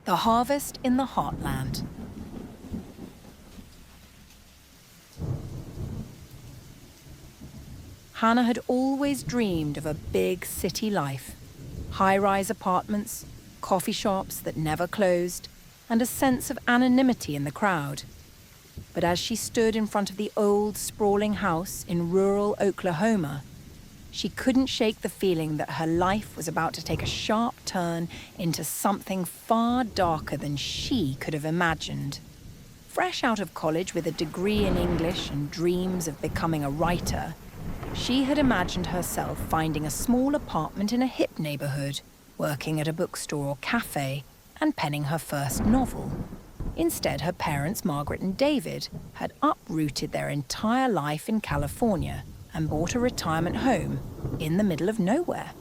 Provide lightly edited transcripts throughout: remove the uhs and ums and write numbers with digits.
The Harvest in the Heartland. Hannah had always dreamed of a big city life. High-rise apartments, coffee shops that never closed, and a sense of anonymity in the crowd. But as she stood in front of the old, sprawling house in rural Oklahoma, she couldn't shake the feeling that her life was about to take a sharp turn into something far darker than she could have imagined. Fresh out of college with a degree in English and dreams of becoming a writer, she had imagined herself finding a small apartment in a hip neighborhood, working at a bookstore or cafe, and penning her first novel. Instead, her parents, Margaret and David, had uprooted their entire life in California and bought a retirement home in the middle of nowhere.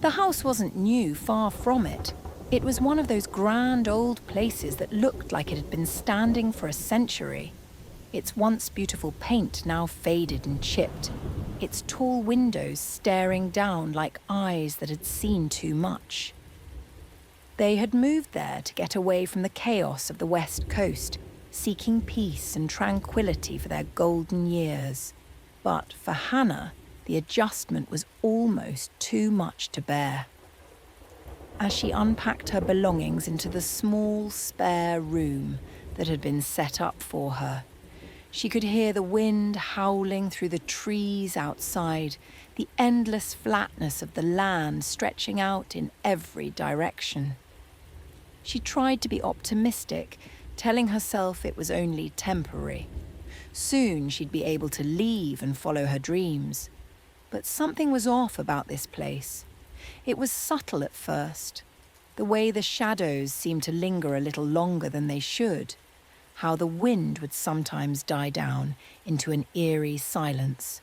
The house wasn't new, far from it. It was one of those grand old places that looked like it had been standing for a century. Its once beautiful paint now faded and chipped, its tall windows staring down like eyes that had seen too much. They had moved there to get away from the chaos of the West Coast, seeking peace and tranquility for their golden years. But for Hannah, the adjustment was almost too much to bear. As she unpacked her belongings into the small, spare room that had been set up for her, she could hear the wind howling through the trees outside, the endless flatness of the land stretching out in every direction. She tried to be optimistic, telling herself it was only temporary. Soon she'd be able to leave and follow her dreams. But something was off about this place. It was subtle at first, the way the shadows seemed to linger a little longer than they should, how the wind would sometimes die down into an eerie silence.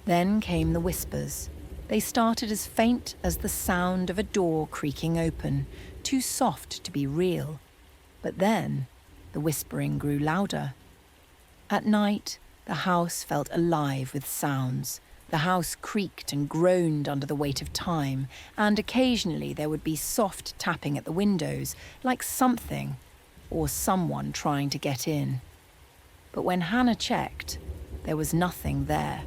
Then came the whispers. They started as faint as the sound of a door creaking open, too soft to be real. But then the whispering grew louder. At night, the house felt alive with sounds. The house creaked and groaned under the weight of time, and occasionally there would be soft tapping at the windows, like something or someone trying to get in. But when Hannah checked, there was nothing there.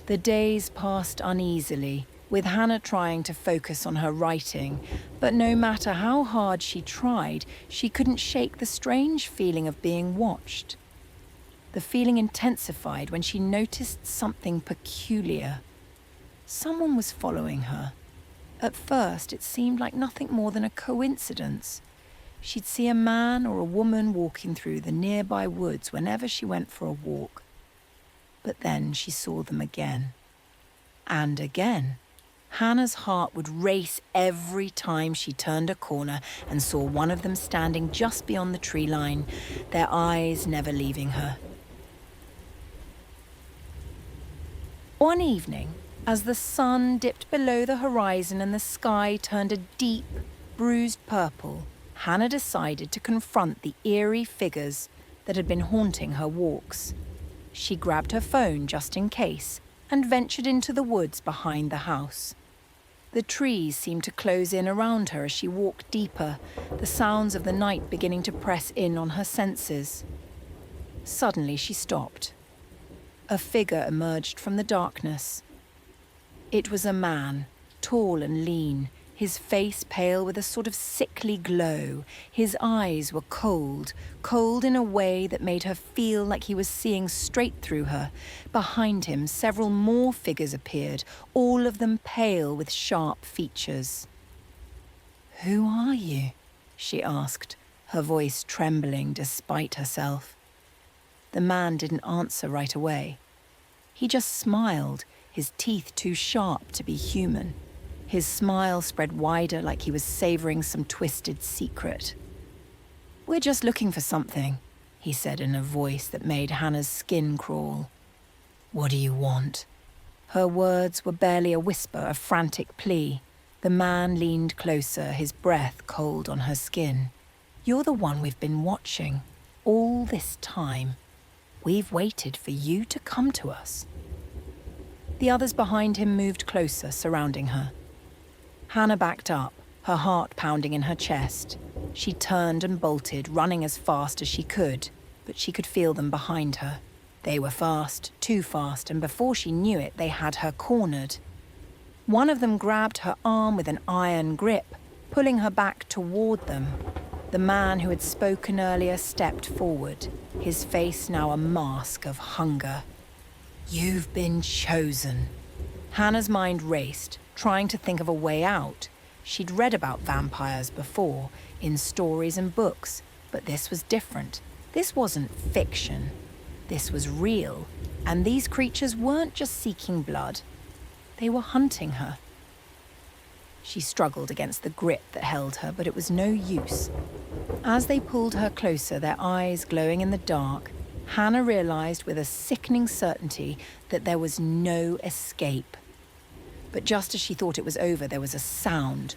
The days passed uneasily, with Hannah trying to focus on her writing, but no matter how hard she tried, she couldn't shake the strange feeling of being watched. The feeling intensified when she noticed something peculiar. Someone was following her. At first, it seemed like nothing more than a coincidence. She'd see a man or a woman walking through the nearby woods whenever she went for a walk. But then she saw them again. And again. Hannah's heart would race every time she turned a corner and saw one of them standing just beyond the tree line, their eyes never leaving her. One evening, as the sun dipped below the horizon and the sky turned a deep, bruised purple, Hannah decided to confront the eerie figures that had been haunting her walks. She grabbed her phone just in case and ventured into the woods behind the house. The trees seemed to close in around her as she walked deeper, the sounds of the night beginning to press in on her senses. Suddenly she stopped. A figure emerged from the darkness. It was a man, tall and lean, his face pale with a sort of sickly glow. His eyes were cold, cold in a way that made her feel like he was seeing straight through her. Behind him, several more figures appeared, all of them pale with sharp features. "Who are you?" she asked, her voice trembling despite herself. The man didn't answer right away. He just smiled, his teeth too sharp to be human. His smile spread wider like he was savoring some twisted secret. "We're just looking for something," he said in a voice that made Hannah's skin crawl. "What do you want?" Her words were barely a whisper, a frantic plea. The man leaned closer, his breath cold on her skin. "You're the one we've been watching. All this time. We've waited for you to come to us." The others behind him moved closer, surrounding her. Hannah backed up, her heart pounding in her chest. She turned and bolted, running as fast as she could, but she could feel them behind her. They were fast, too fast, and before she knew it, they had her cornered. One of them grabbed her arm with an iron grip, pulling her back toward them. The man who had spoken earlier stepped forward, his face now a mask of hunger. "You've been chosen." Hannah's mind raced, trying to think of a way out. She'd read about vampires before, in stories and books, but this was different. This wasn't fiction. This was real, and these creatures weren't just seeking blood. They were hunting her. She struggled against the grip that held her, but it was no use. As they pulled her closer, their eyes glowing in the dark, Hannah realized with a sickening certainty that there was no escape. But just as she thought it was over, there was a sound.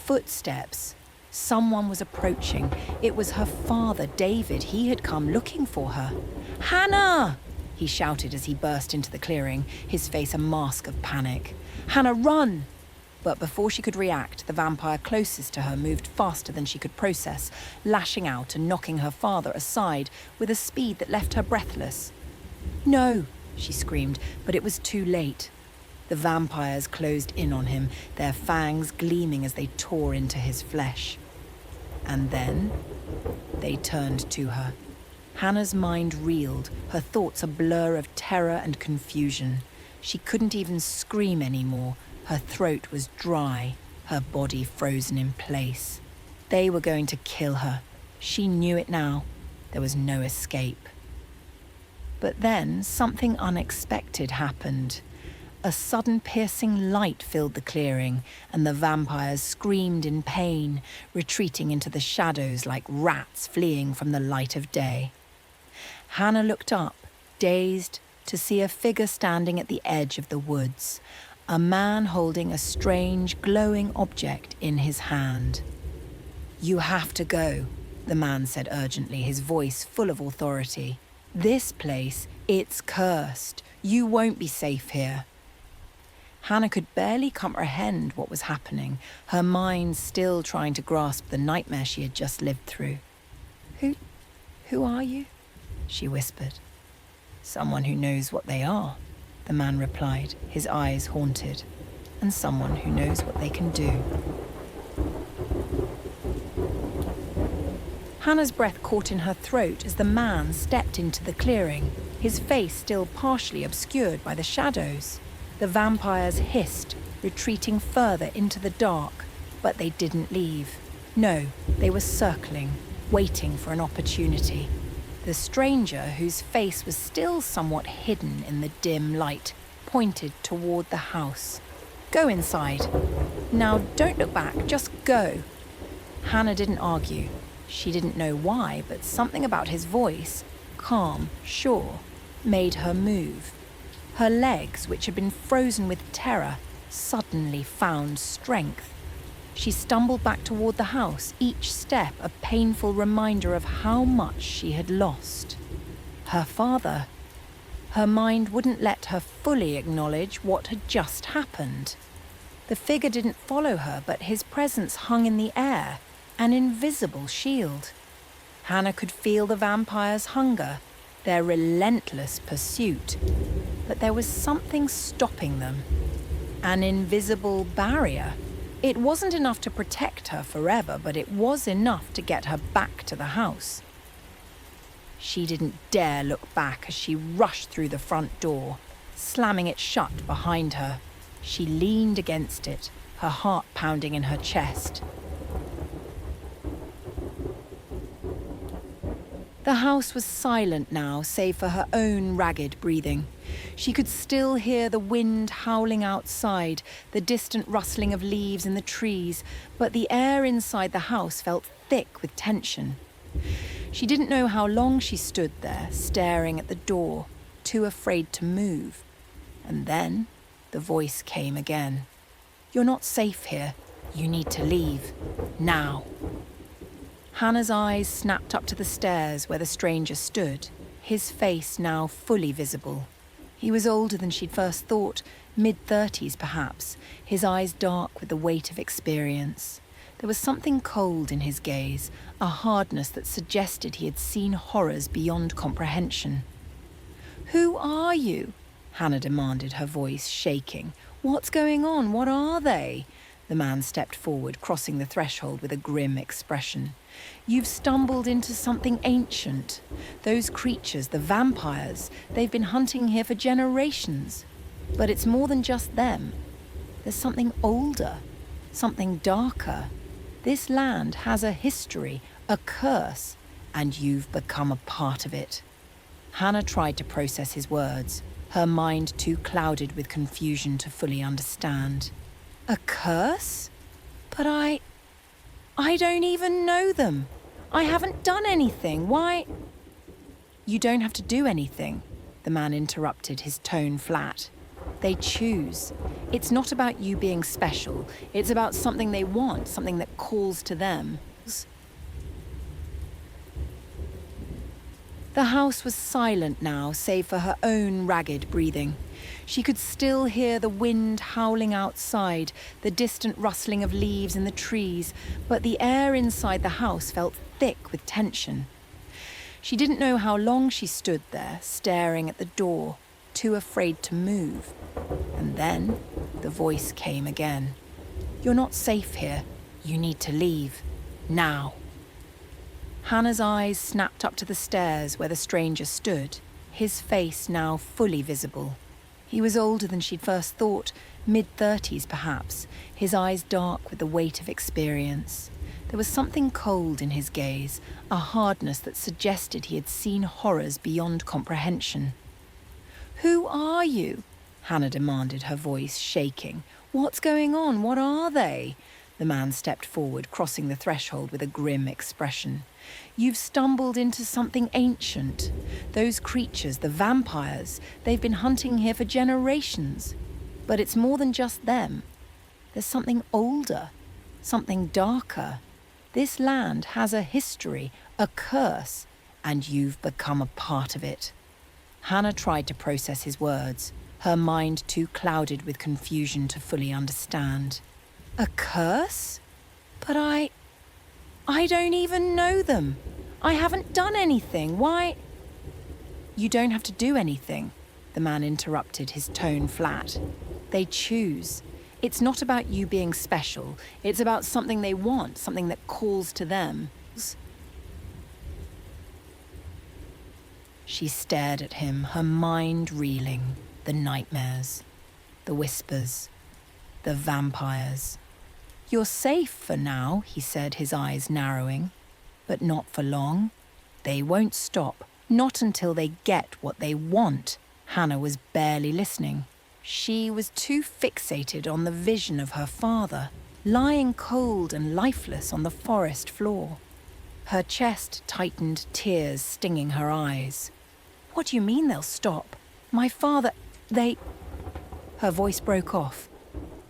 Footsteps. Someone was approaching. It was her father, David. He had come looking for her. "Hannah!" he shouted as he burst into the clearing, his face a mask of panic. "Hannah, run!" But before she could react, the vampire closest to her moved faster than she could process, lashing out and knocking her father aside with a speed that left her breathless. "No!" she screamed, but it was too late. The vampires closed in on him, their fangs gleaming as they tore into his flesh. And then they turned to her. Hannah's mind reeled, her thoughts a blur of terror and confusion. She couldn't even scream anymore. Her throat was dry, her body frozen in place. They were going to kill her. She knew it now. There was no escape. But then something unexpected happened. A sudden piercing light filled the clearing, and the vampires screamed in pain, retreating into the shadows like rats fleeing from the light of day. Hannah looked up, dazed, to see a figure standing at the edge of the woods, a man holding a strange, glowing object in his hand. "You have to go," the man said urgently, his voice full of authority. "This place, it's cursed. You won't be safe here." Hannah could barely comprehend what was happening, her mind still trying to grasp the nightmare she had just lived through. Who are you?" she whispered. "Someone who knows what they are," the man replied, his eyes haunted. "And someone who knows what they can do." Hannah's breath caught in her throat as the man stepped into the clearing, his face still partially obscured by the shadows. The vampires hissed, retreating further into the dark, but they didn't leave. No, they were circling, waiting for an opportunity. The stranger, whose face was still somewhat hidden in the dim light, pointed toward the house. "Go inside. Now, don't look back, just go." Hannah didn't argue. She didn't know why, but something about his voice, calm, sure, made her move. Her legs, which had been frozen with terror, suddenly found strength. She stumbled back toward the house, each step a painful reminder of how much she had lost. Her father. Her mind wouldn't let her fully acknowledge what had just happened. The figure didn't follow her, but his presence hung in the air, an invisible shield. Hannah could feel the vampires' hunger, their relentless pursuit. But there was something stopping them. An invisible barrier. It wasn't enough to protect her forever, but it was enough to get her back to the house. She didn't dare look back as she rushed through the front door, slamming it shut behind her. She leaned against it, her heart pounding in her chest. The house was silent now, save for her own ragged breathing. She could still hear the wind howling outside, the distant rustling of leaves in the trees, but the air inside the house felt thick with tension. She didn't know how long she stood there, staring at the door, too afraid to move. And then the voice came again. "You're not safe here. You need to leave. Now." Hannah's eyes snapped up to the stairs where the stranger stood, his face now fully visible. He was older than she'd first thought, mid-30s perhaps, his eyes dark with the weight of experience. There was something cold in his gaze, a hardness that suggested he had seen horrors beyond comprehension. "Who are you?" Hannah demanded, her voice shaking. "What's going on? What are they?" The man stepped forward, crossing the threshold with a grim expression. "You've stumbled into something ancient. Those creatures, the vampires, they've been hunting here for generations. But it's more than just them. There's something older, something darker. This land has a history, a curse, and you've become a part of it." Hannah tried to process his words, her mind too clouded with confusion to fully understand. "A curse? But I don't even know them. I haven't done anything. Why?" "You don't have to do anything," the man interrupted, his tone flat. "They choose. It's not about you being special. It's about something they want, something that calls to them." The house was silent now, save for her own ragged breathing. She could still hear the wind howling outside, the distant rustling of leaves in the trees, but the air inside the house felt thick with tension. She didn't know how long she stood there, staring at the door, too afraid to move. And then the voice came again. "You're not safe here. You need to leave. Now." Hannah's eyes snapped up to the stairs where the stranger stood, his face now fully visible. He was older than she'd first thought, mid-30s perhaps, his eyes dark with the weight of experience. There was something cold in his gaze, a hardness that suggested he had seen horrors beyond comprehension. "Who are you?" Hannah demanded, her voice shaking. "What's going on? What are they?" The man stepped forward, crossing the threshold with a grim expression. "You've stumbled into something ancient. Those creatures, the vampires, they've been hunting here for generations. But it's more than just them. There's something older, something darker. This land has a history, a curse, and you've become a part of it." Hannah tried to process his words, her mind too clouded with confusion to fully understand. "A curse? But I don't even know them. I haven't done anything. Why?" "You don't have to do anything," the man interrupted, his tone flat. "They choose. It's not about you being special. It's about something they want, something that calls to them." She stared at him, her mind reeling. The nightmares, the whispers, the vampires. "You're safe for now," he said, his eyes narrowing. "But not for long. They won't stop, not until they get what they want." Hannah was barely listening. She was too fixated on the vision of her father, lying cold and lifeless on the forest floor. Her chest tightened, tears stinging her eyes. "What do you mean they'll stop? My father, they..." Her voice broke off.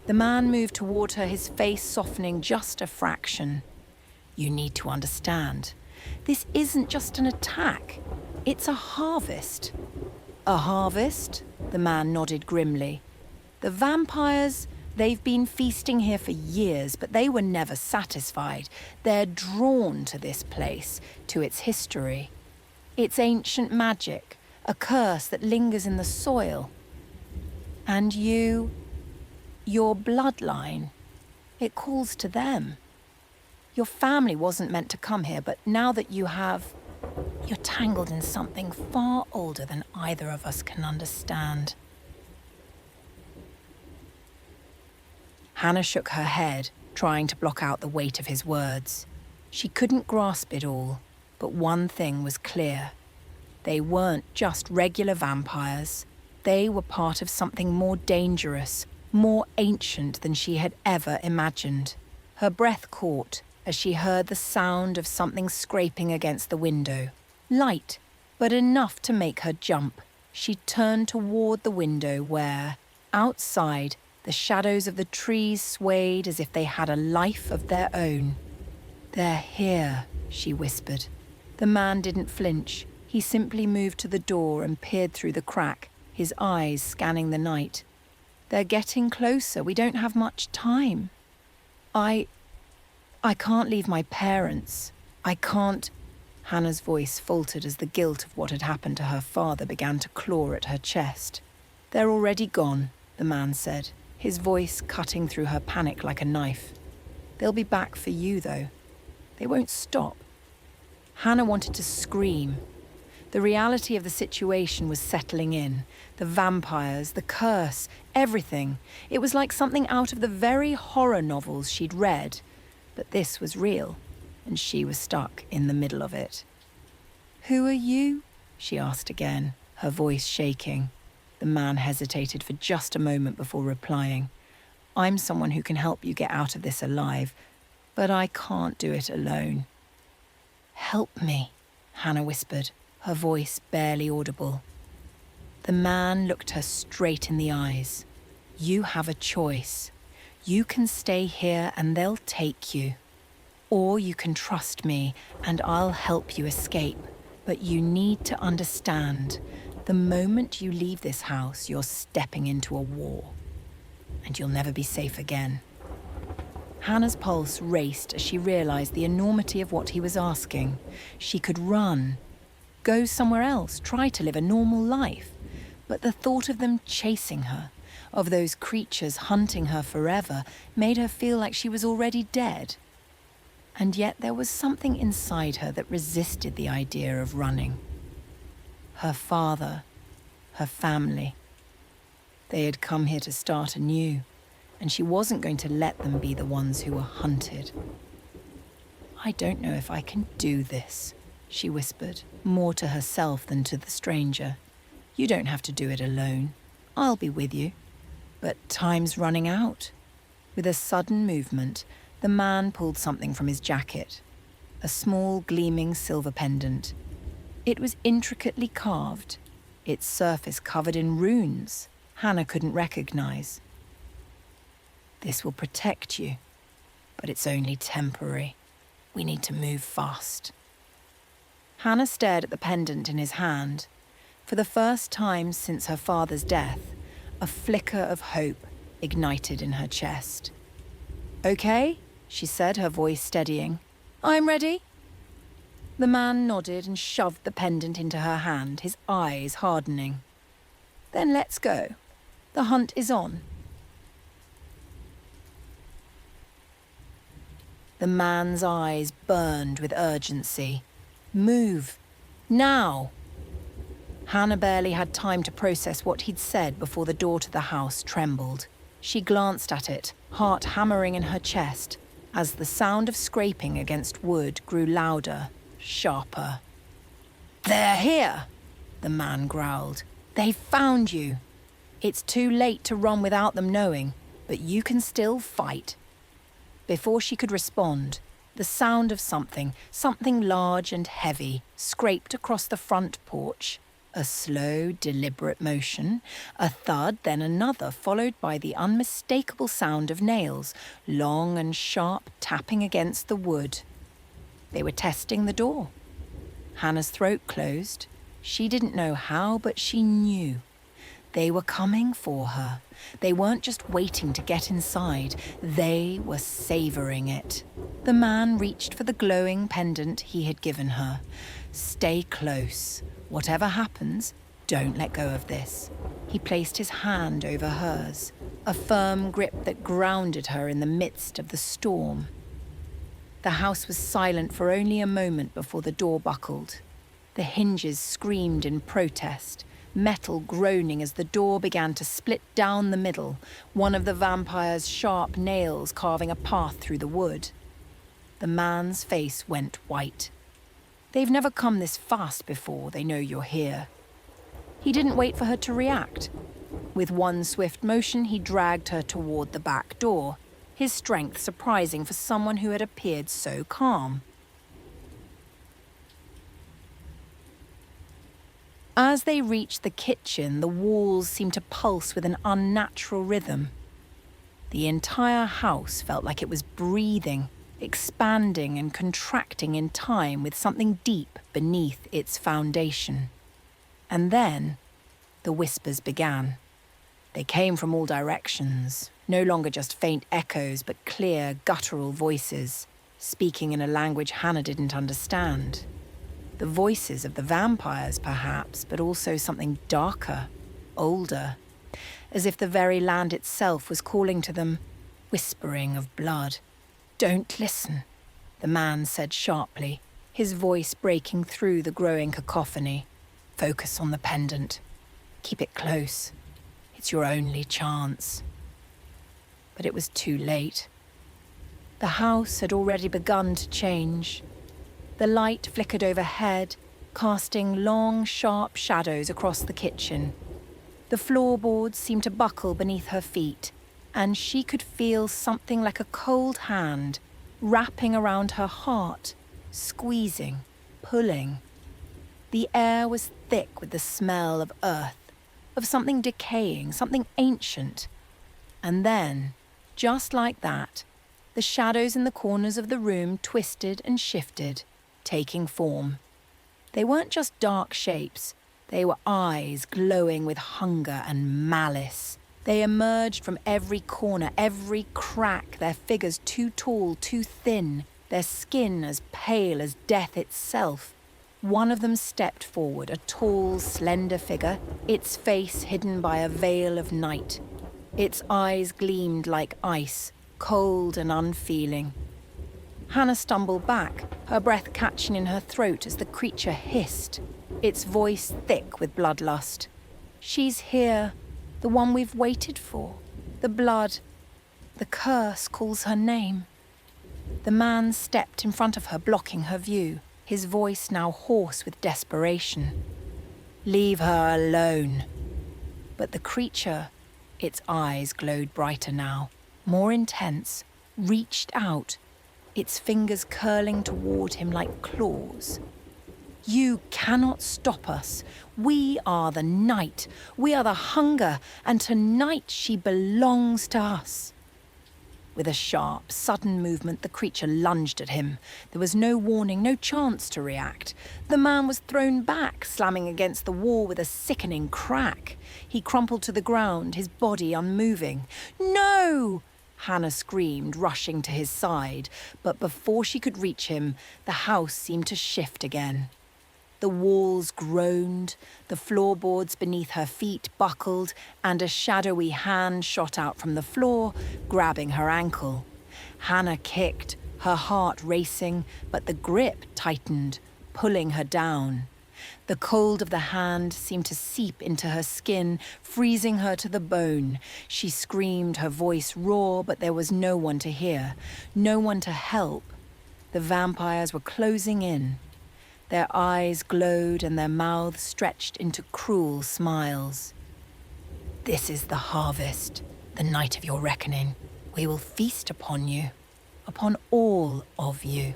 The man moved toward her, his face softening just a fraction. "You need to understand. This isn't just an attack. It's a harvest." "A harvest?" The man nodded grimly. "The vampires, they've been feasting here for years, but they were never satisfied. They're drawn to this place, to its history. It's ancient magic, a curse that lingers in the soil. And you, your bloodline, it calls to them. Your family wasn't meant to come here, but now that you have, you're tangled in something far older than either of us can understand." Hannah shook her head, trying to block out the weight of his words. She couldn't grasp it all, but one thing was clear. They weren't just regular vampires. They were part of something more dangerous, more ancient than she had ever imagined. Her breath caught as she heard the sound of something scraping against the window. Light, but enough to make her jump. She turned toward the window where, outside, the shadows of the trees swayed as if they had a life of their own. "They're here," she whispered. The man didn't flinch. He simply moved to the door and peered through the crack, his eyes scanning the night. "They're getting closer. We don't have much time." I can't leave my parents. I can't... Hannah's voice faltered as the guilt of what had happened to her father began to claw at her chest. They're already gone, the man said, his voice cutting through her panic like a knife. They'll be back for you, though. They won't stop. Hannah wanted to scream. The reality of the situation was settling in. The vampires, the curse, everything. It was like something out of the very horror novels she'd read. But this was real, and she was stuck in the middle of it. "Who are you?" she asked again, her voice shaking. The man hesitated for just a moment before replying. "I'm someone who can help you get out of this alive, but I can't do it alone." "Help me," Hannah whispered, her voice barely audible. The man looked her straight in the eyes. "You have a choice. You can stay here and they'll take you. Or you can trust me and I'll help you escape. But you need to understand, the moment you leave this house, you're stepping into a war. And you'll never be safe again." Hannah's pulse raced as she realised the enormity of what he was asking. She could run, go somewhere else, try to live a normal life. But the thought of them chasing her, of those creatures hunting her forever, made her feel like she was already dead. And yet there was something inside her that resisted the idea of running. Her father, her family. They had come here to start anew, and she wasn't going to let them be the ones who were hunted. "I don't know if I can do this," she whispered, more to herself than to the stranger. "You don't have to do it alone. I'll be with you." But time's running out. With a sudden movement, the man pulled something from his jacket. A small, gleaming silver pendant. It was intricately carved, its surface covered in runes Hannah couldn't recognize. "This will protect you, but it's only temporary. We need to move fast." Hannah stared at the pendant in his hand. For the first time since her father's death, a flicker of hope ignited in her chest. "Okay," she said, her voice steadying. "I'm ready." The man nodded and shoved the pendant into her hand, his eyes hardening. "Then let's go. The hunt is on." The man's eyes burned with urgency. "Move. Now!" Hannah barely had time to process what he'd said before the door to the house trembled. She glanced at it, heart hammering in her chest, as the sound of scraping against wood grew louder, sharper. "They're here!" the man growled. "They've found you. It's too late to run without them knowing, but you can still fight." Before she could respond, the sound of something large and heavy, scraped across the front porch. A slow, deliberate motion, a thud, then another, followed by the unmistakable sound of nails, long and sharp, tapping against the wood. They were testing the door. Hannah's throat closed. She didn't know how, but she knew. They were coming for her. They weren't just waiting to get inside. They were savouring it. The man reached for the glowing pendant he had given her. "Stay close. Whatever happens, don't let go of this." He placed his hand over hers, a firm grip that grounded her in the midst of the storm. The house was silent for only a moment before the door buckled. The hinges screamed in protest, metal groaning as the door began to split down the middle, one of the vampire's sharp nails carving a path through the wood. The man's face went white. They've never come this fast before, they know you're here. He didn't wait for her to react. With one swift motion, he dragged her toward the back door, his strength surprising for someone who had appeared so calm. As they reached the kitchen, the walls seemed to pulse with an unnatural rhythm. The entire house felt like it was breathing, expanding and contracting in time with something deep beneath its foundation. And then, the whispers began. They came from all directions, no longer just faint echoes, but clear, guttural voices. speaking in a language Hannah didn't understand. The voices of the vampires, perhaps, but also something darker, older, as if the very land itself was calling to them, whispering of blood. "Don't listen," the man said sharply, his voice breaking through the growing cacophony. "Focus on the pendant. Keep it close. It's your only chance." But it was too late. The house had already begun to change. The light flickered overhead, casting long, sharp shadows across the kitchen. The floorboards seemed to buckle beneath her feet, and she could feel something like a cold hand wrapping around her heart, squeezing, pulling. The air was thick with the smell of earth, of something decaying, something ancient. And then, just like that, the shadows in the corners of the room twisted and shifted, taking form. They weren't just dark shapes. They were eyes glowing with hunger and malice. They emerged from every corner, every crack, their figures too tall, too thin, their skin as pale as death itself. One of them stepped forward, a tall, slender figure, its face hidden by a veil of night. Its eyes gleamed like ice, cold and unfeeling. Hannah stumbled back, her breath catching in her throat as the creature hissed, its voice thick with bloodlust. "She's here, the one we've waited for. The blood, the curse calls her name." The man stepped in front of her, blocking her view, his voice now hoarse with desperation. "Leave her alone." But the creature, its eyes glowed brighter now, more intense, reached out, its fingers curling toward him like claws. "You cannot stop us. We are the night. We are the hunger, and tonight she belongs to us." With a sharp, sudden movement, the creature lunged at him. There was no warning, no chance to react. The man was thrown back, slamming against the wall with a sickening crack. He crumpled to the ground, his body unmoving. "No!" Hannah screamed, rushing to his side. But before she could reach him, the house seemed to shift again. The walls groaned, the floorboards beneath her feet buckled, and a shadowy hand shot out from the floor, grabbing her ankle. Hannah kicked, her heart racing, but the grip tightened, pulling her down. The cold of the hand seemed to seep into her skin, freezing her to the bone. She screamed, her voice raw, but there was no one to hear, no one to help. The vampires were closing in. Their eyes glowed and their mouths stretched into cruel smiles. "This is the harvest, the night of your reckoning. We will feast upon you, upon all of you."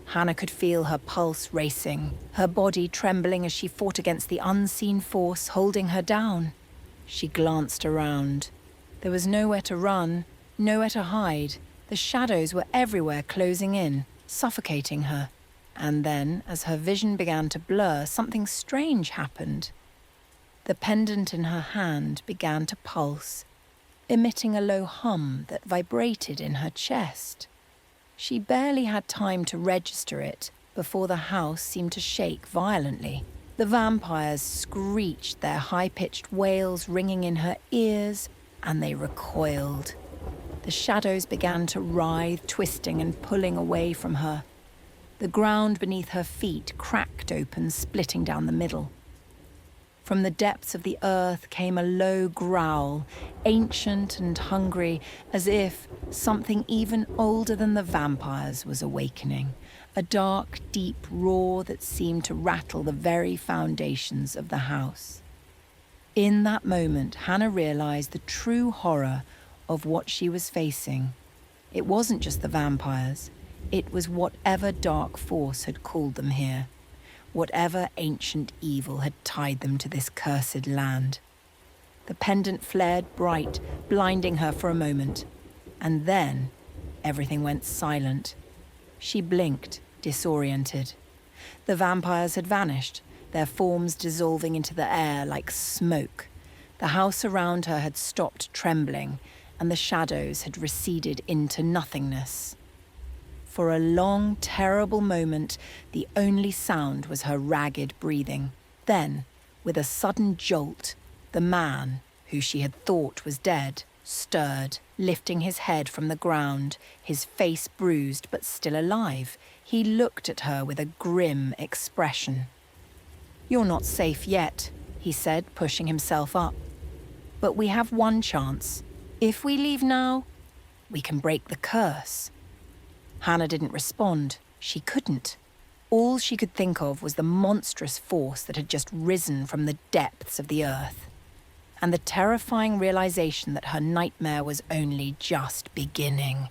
Hannah could feel her pulse racing, her body trembling as she fought against the unseen force holding her down. She glanced around. There was nowhere to run, nowhere to hide. The shadows were everywhere, closing in, suffocating her. And then, as her vision began to blur, something strange happened. The pendant in her hand began to pulse, emitting a low hum that vibrated in her chest. She barely had time to register it before the house seemed to shake violently. The vampires screeched, their high-pitched wails ringing in her ears, and they recoiled. The shadows began to writhe, twisting and pulling away from her. The ground beneath her feet cracked open, splitting down the middle. From the depths of the earth came a low growl, ancient and hungry, as if something even older than the vampires was awakening. A dark, deep roar that seemed to rattle the very foundations of the house. In that moment, Hannah realized the true horror of what she was facing. It wasn't just the vampires. It was whatever dark force had called them here, whatever ancient evil had tied them to this cursed land. The pendant flared bright, blinding her for a moment, and then everything went silent. She blinked, disoriented. The vampires had vanished, their forms dissolving into the air like smoke. The house around her had stopped trembling, and the shadows had receded into nothingness. For a long, terrible moment, the only sound was her ragged breathing. Then, with a sudden jolt, the man, who she had thought was dead, stirred, lifting his head from the ground, his face bruised but still alive. He looked at her with a grim expression. "You're not safe yet," he said, pushing himself up. "But we have one chance. If we leave now, we can break the curse." Hannah didn't respond. She couldn't. All she could think of was the monstrous force that had just risen from the depths of the earth, and the terrifying realization that her nightmare was only just beginning.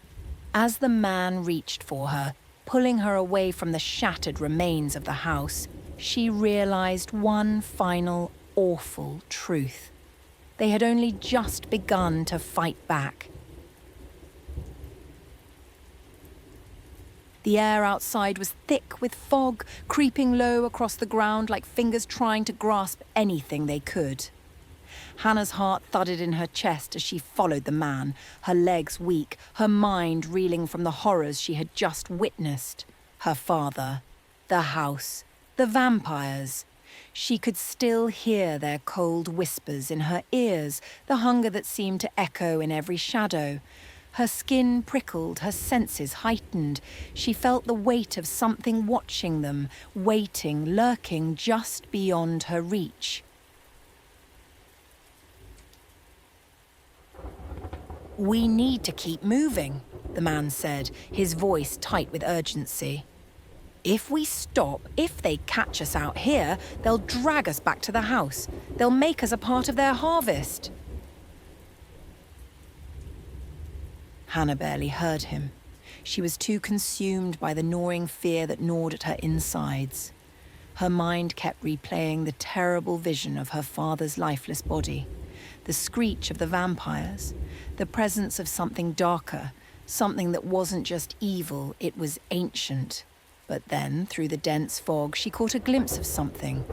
As the man reached for her, pulling her away from the shattered remains of the house, she realized one final awful truth. They had only just begun to fight back. The air outside was thick with fog, creeping low across the ground like fingers trying to grasp anything they could. Hannah's heart thudded in her chest as she followed the man, her legs weak, her mind reeling from the horrors she had just witnessed. Her father, the house, the vampires. She could still hear their cold whispers in her ears, the hunger that seemed to echo in every shadow. Her skin prickled, her senses heightened. She felt the weight of something watching them, waiting, lurking just beyond her reach. "We need to keep moving," the man said, his voice tight with urgency. "If we stop, if they catch us out here, they'll drag us back to the house. They'll make us a part of their harvest." Hannah barely heard him. She was too consumed by the gnawing fear that gnawed at her insides. Her mind kept replaying the terrible vision of her father's lifeless body, the screech of the vampires, the presence of something darker, something that wasn't just evil, it was ancient. But then, through the dense fog, she caught a glimpse of something.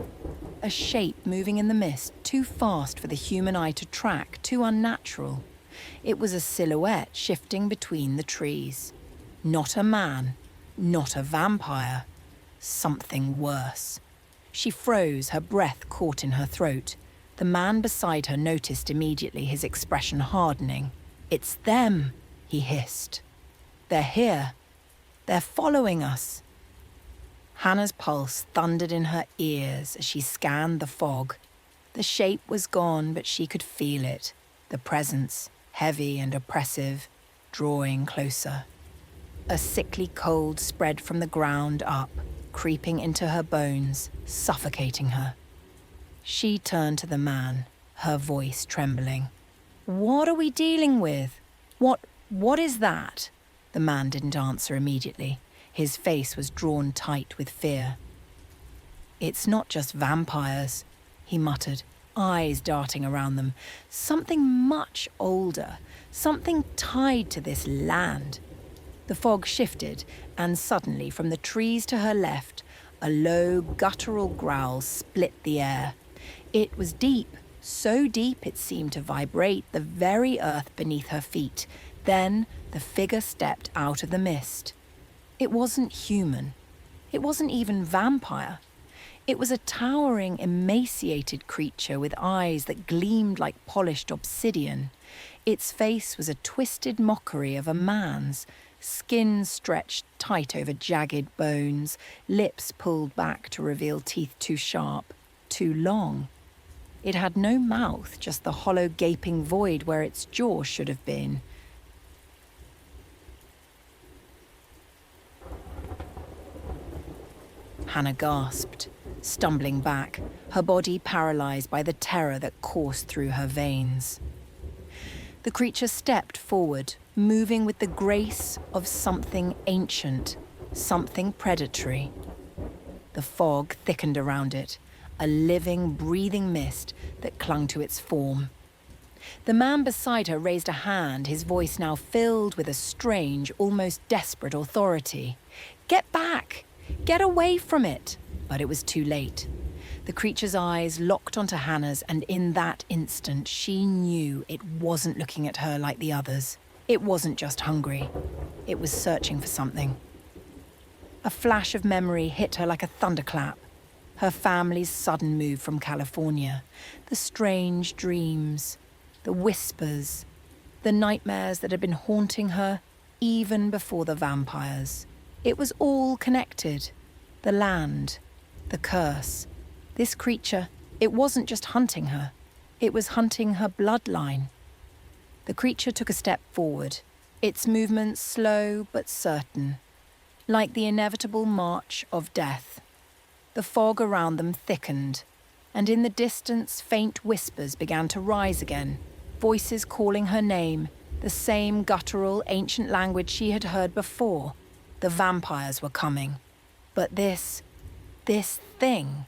A shape moving in the mist, too fast for the human eye to track, too unnatural. It was a silhouette shifting between the trees. Not a man, not a vampire. Something worse. She froze, her breath caught in her throat. The man beside her noticed immediately, his expression hardening. "It's them," he hissed. "They're here. They're following us." Hannah's pulse thundered in her ears as she scanned the fog. The shape was gone, but she could feel it. The presence, heavy and oppressive, drawing closer. A sickly cold spread from the ground up, creeping into her bones, suffocating her. She turned to the man, her voice trembling. "What are we dealing with? What is that?" The man didn't answer immediately. His face was drawn tight with fear. "It's not just vampires," he muttered, eyes darting around them. "Something much older, something tied to this land." The fog shifted, and suddenly, from the trees to her left, a low, guttural growl split the air. It was deep, so deep it seemed to vibrate the very earth beneath her feet. Then the figure stepped out of the mist. It wasn't human. It wasn't even vampire. It was a towering, emaciated creature with eyes that gleamed like polished obsidian. Its face was a twisted mockery of a man's, skin stretched tight over jagged bones, lips pulled back to reveal teeth too sharp, too long. It had no mouth, just the hollow gaping void where its jaw should have been. Hannah gasped, stumbling back, her body paralyzed by the terror that coursed through her veins. The creature stepped forward, moving with the grace of something ancient, something predatory. The fog thickened around it, a living, breathing mist that clung to its form. The man beside her raised a hand, his voice now filled with a strange, almost desperate authority. "Get back! Get away from it!" But it was too late. The creature's eyes locked onto Hannah's, and in that instant, she knew it wasn't looking at her like the others. It wasn't just hungry. It was searching for something. A flash of memory hit her like a thunderclap. Her family's sudden move from California, the strange dreams, the whispers, the nightmares that had been haunting her even before the vampires. It was all connected. The land, the curse. This creature, it wasn't just hunting her. It was hunting her bloodline. The creature took a step forward, its movements slow but certain, like the inevitable march of death. The fog around them thickened, and in the distance faint whispers began to rise again, voices calling her name, the same guttural ancient language she had heard before. The vampires were coming. But this thing,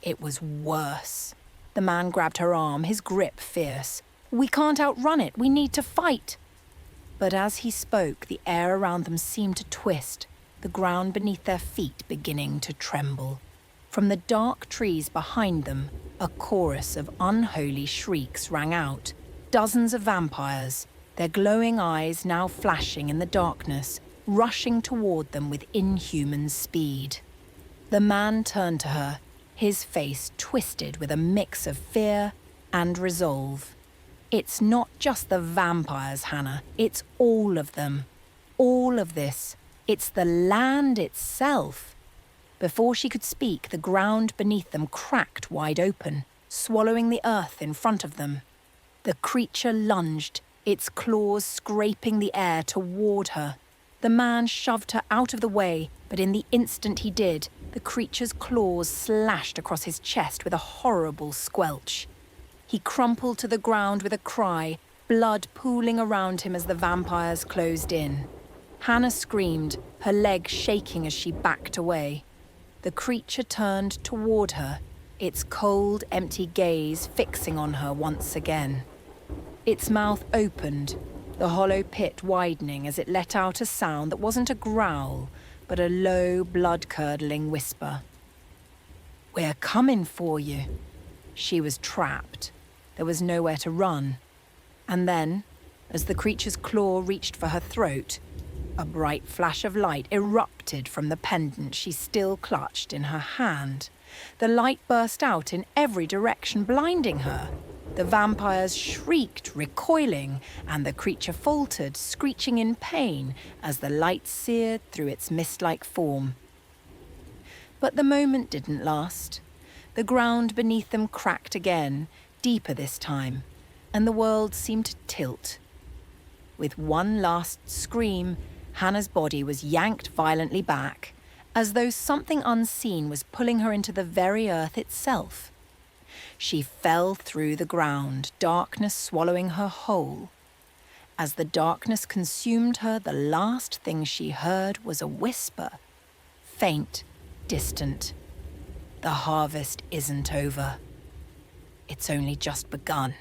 it was worse. The man grabbed her arm, his grip fierce. "We can't outrun it, we need to fight." But as he spoke, the air around them seemed to twist, the ground beneath their feet beginning to tremble. From the dark trees behind them, a chorus of unholy shrieks rang out. Dozens of vampires, their glowing eyes now flashing in the darkness, rushing toward them with inhuman speed. The man turned to her, his face twisted with a mix of fear and resolve. "It's not just the vampires, Hannah. It's all of them. All of this. It's the land itself." Before she could speak, the ground beneath them cracked wide open, swallowing the earth in front of them. The creature lunged, its claws scraping the air toward her. The man shoved her out of the way, but in the instant he did, the creature's claws slashed across his chest with a horrible squelch. He crumpled to the ground with a cry, blood pooling around him as the vampires closed in. Hannah screamed, her legs shaking as she backed away. The creature turned toward her, its cold, empty gaze fixing on her once again. Its mouth opened, the hollow pit widening as it let out a sound that wasn't a growl, but a low, blood-curdling whisper. "We're coming for you." She was trapped. There was nowhere to run. And then, as the creature's claw reached for her throat, a bright flash of light erupted from the pendant she still clutched in her hand. The light burst out in every direction, blinding her. The vampires shrieked, recoiling, and the creature faltered, screeching in pain as the light seared through its mist-like form. But the moment didn't last. The ground beneath them cracked again, deeper this time, and the world seemed to tilt. With one last scream, Hannah's body was yanked violently back, as though something unseen was pulling her into the very earth itself. She fell through the ground, darkness swallowing her whole. As the darkness consumed her, the last thing she heard was a whisper, faint, distant. "The harvest isn't over. It's only just begun."